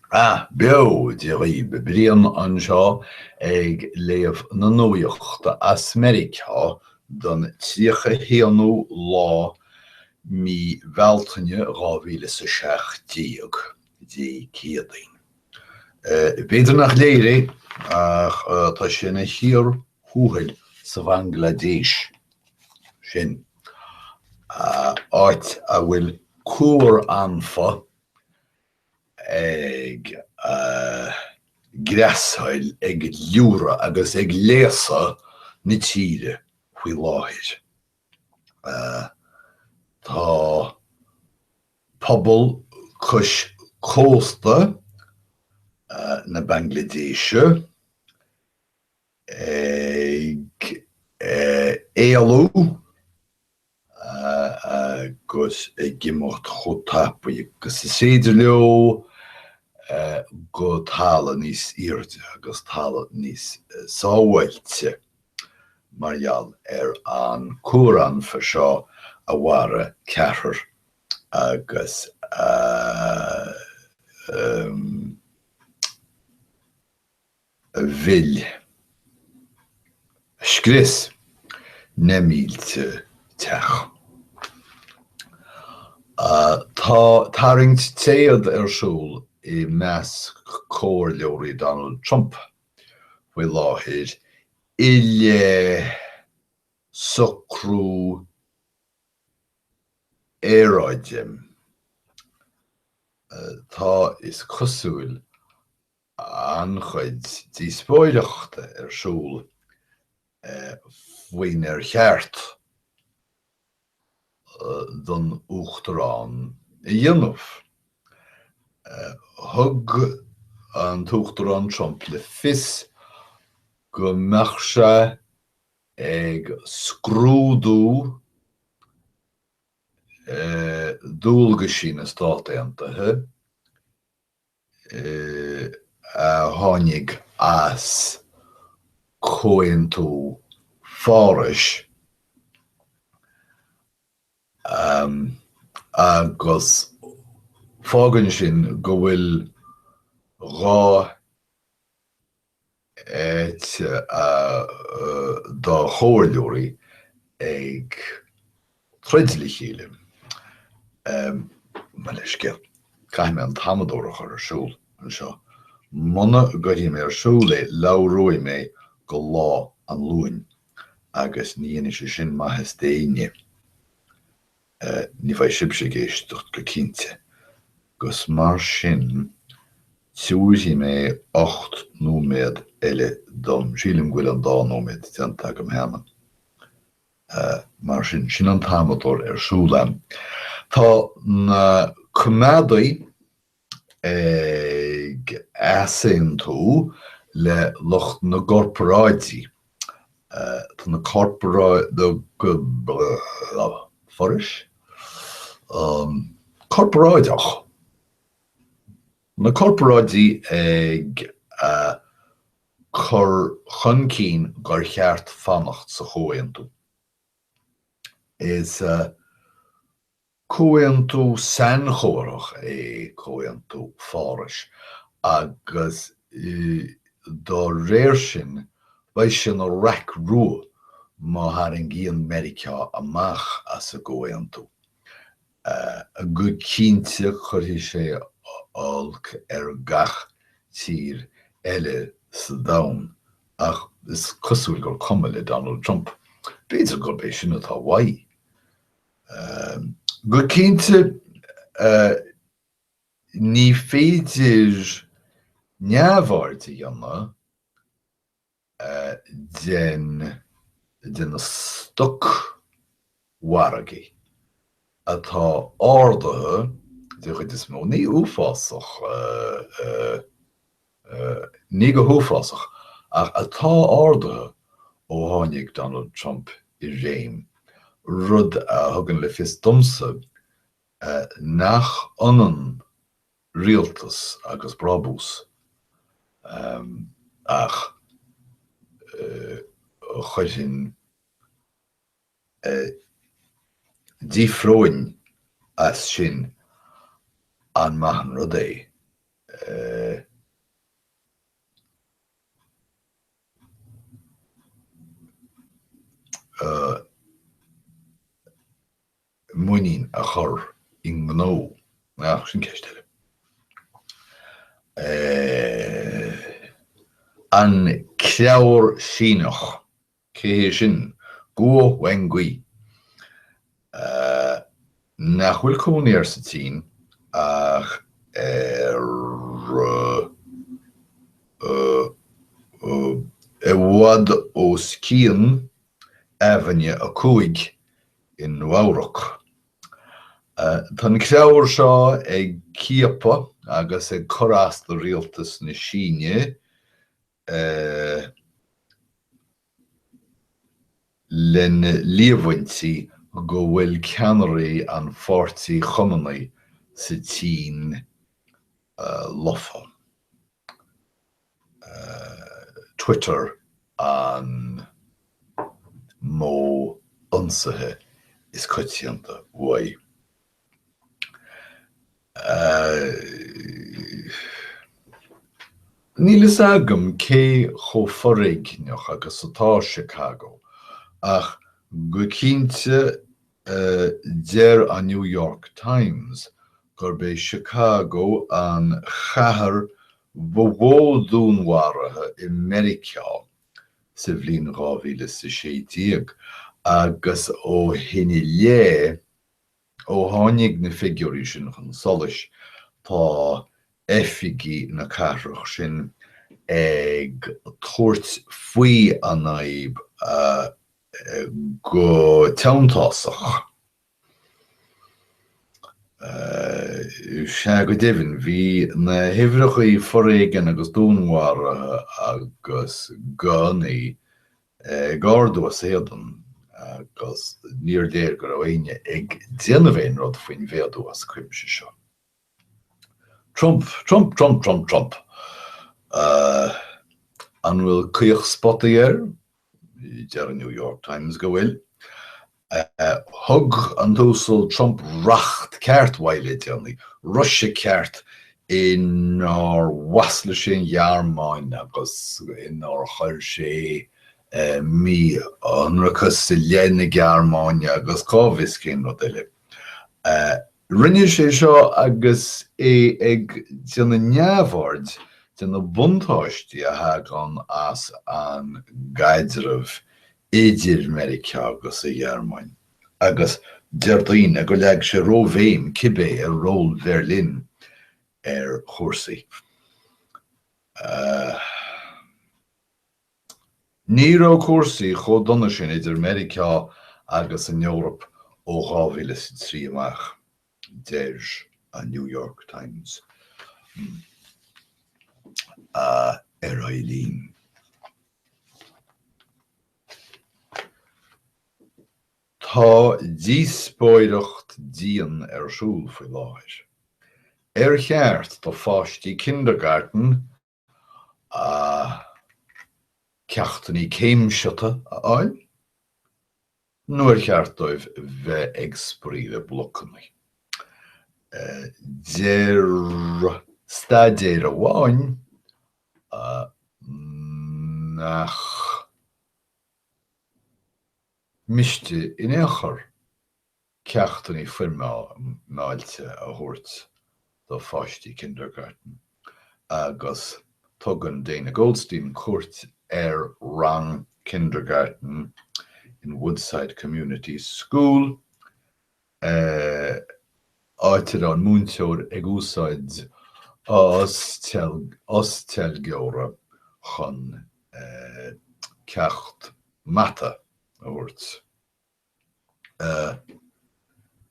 Beo di ribe brian anseo ag léamh na nuíochta as America don tíocha héanú lá mí bhealtaine ráhíle sa seachttíag dí céadain. Beidir nach léire ach tá sinna hir thuúil sa Bangladesh sin. Áit a bhfuil cuar anfa ag greasáil ag liúra agus ag léasa na tíre faoi láthir. Tá pobl chus cósta na Bangladeshe ag éalú agus ag gimocht chotapaí agus is féidir leo go talla níos irde agus talla níos sáhailte marall an cúran fa seo a bhara ceathar agus bhil scris na mílte teach. Tá taringt téad arsúl I meas cóir leorí Donald Trump faoi láthir ile socrú éráide. Tá is cosúil anchuid dí spóireachta arsúl faoin cheart don uachtarán I dhéanamh. Thug an tuachtarán Trump le fios go mbeadh sé ag scrúdú dúilge sin na Stáit Aontaithe a tháinig as comhaontú fárais agus fágann sin go bhfuil rá dá chomhairleoirí ag troidlí chéile. Leisce caiim an tamadóireach arsúl an seo. Muna gcuirí mé arsúl labhróidh mé go lá an luain agus ní dhéanann sé sin maithas daoine. Ní bheidh sibse géisteacht go cinnte. Gus mar sin tiúirtí mé 8 nóiméad eile dom sílim ghuiil an 2 nóiméad déanta go mhéama. Mar sin an tamadóir arsúla. Tá na cumádaí ag easaon tú le lucht na gorparáidí. Tá na corparáideach. Na corparáidí ag chur chun cín gur cheart fannacht sa chomhaontú. Is comhaontú san chomharach comhaontú fárais agus dá réir sin bheidh sin a raic rua má thairn gcíon America amach as a comhaontú. A go cinnte chuirfí sé olc gach tír eile sa domhan ach is cosúil gur cuma le Donald Trump. Beidir gur bé sin atá mhaith. Go cinnte ní féidir neamhbhairt dhéanamh den na stoc waragaí atá áirithe de chuid is mó ní uafásach ní go thuafásach ach atá áirithe ó tháinig Donald Trump I réim rud a thugann le fios domsa nach ionan rialtas agus brabús ach chuir sin dífróin as sin an maithan rud é muín a chur in gó nach sin ceistile. An ceabhar síneach cé sin go wengui nach bhfuil cúnaí sa tín ach i bhfad ó Scian Avenue a Cúig in Nuairc. Tá an ceabhar seo ag cíopa agus ag choras do rialtas na Síne len líomhaintí go bhfuil ceannairí an pháirtí chumanaí sa tín lofa. Twitter an mó ionsaithe is coitianta uai. Nílas agam cé chomh forréigneach agus atá Chicago ach go cinnte deir a New York Times gur bé Chicago an chathair bhódúnmhairthe i Mericeá sa bhliain 2017 agus ó thinne lé ó tháinig na figurí sin chun solas tá effigy na carach sin ag tuairt faoi an naib go teantáiseach. Se go dibhann bhí na himhreachaí forréigean agus dúnmhairthe agus gánaí gáardú a séadan agus níor déir go raibh ag déanamh rud faoin bhéadú as cuimse seo. Trump. An bhfuil cíoch spotta dear New York Times go bhfuil. Thug an dúsal Trump racht ceart mhaile déanaí, Russia ceart in ár wasla sin ghearmáin agus in ár chuir sé mí anrachas sa léana ghearmáine agus cábhis cén rud eile. Rinne sé seo agus é ag deanna neamhord deanna buntáistí a thagan as an gaidirimh idir Mericeá agus a ghearmáin. Agus deir daoine go leag sé róbhéim cibé ar ról Berlin ar chósaí. Ní raibh cuasaí chomh donna sin idir Mericeá agus an Eorp ó 2003 amach, deir a New York Times. Ar Eileen. Tá díospóireacht díon ar siúl faoi láthir. Ar cheart tá fáistí kindergarten a ceachtaí céimseata a áil, nuair cheart dóibh bheith ag spríomh blocannaí. Deir stadéir a bháin nach miste in éachar ceachtaí fuirmáilte a thabhairt do fáistí kindergarten agus tugann Dana Goldstein cuairt ar rang kindergarten in Woodside Community School áitir an múnteoir ag úsáid ostel geora chun ceacht mata a thabhairt.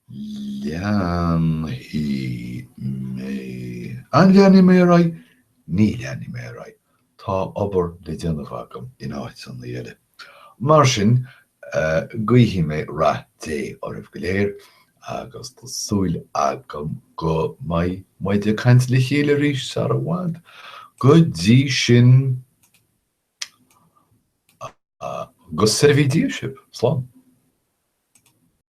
Leanhí mé raibh, ní leanhí mé raibh. Tá obair le déanamh agam in áit san na dhéile. Mar sin gaoithí mé rath dé oribh go léir agus tá súil agam go maide caint le chéile rís ar a bhaid go dtí sin go servídíoship slán.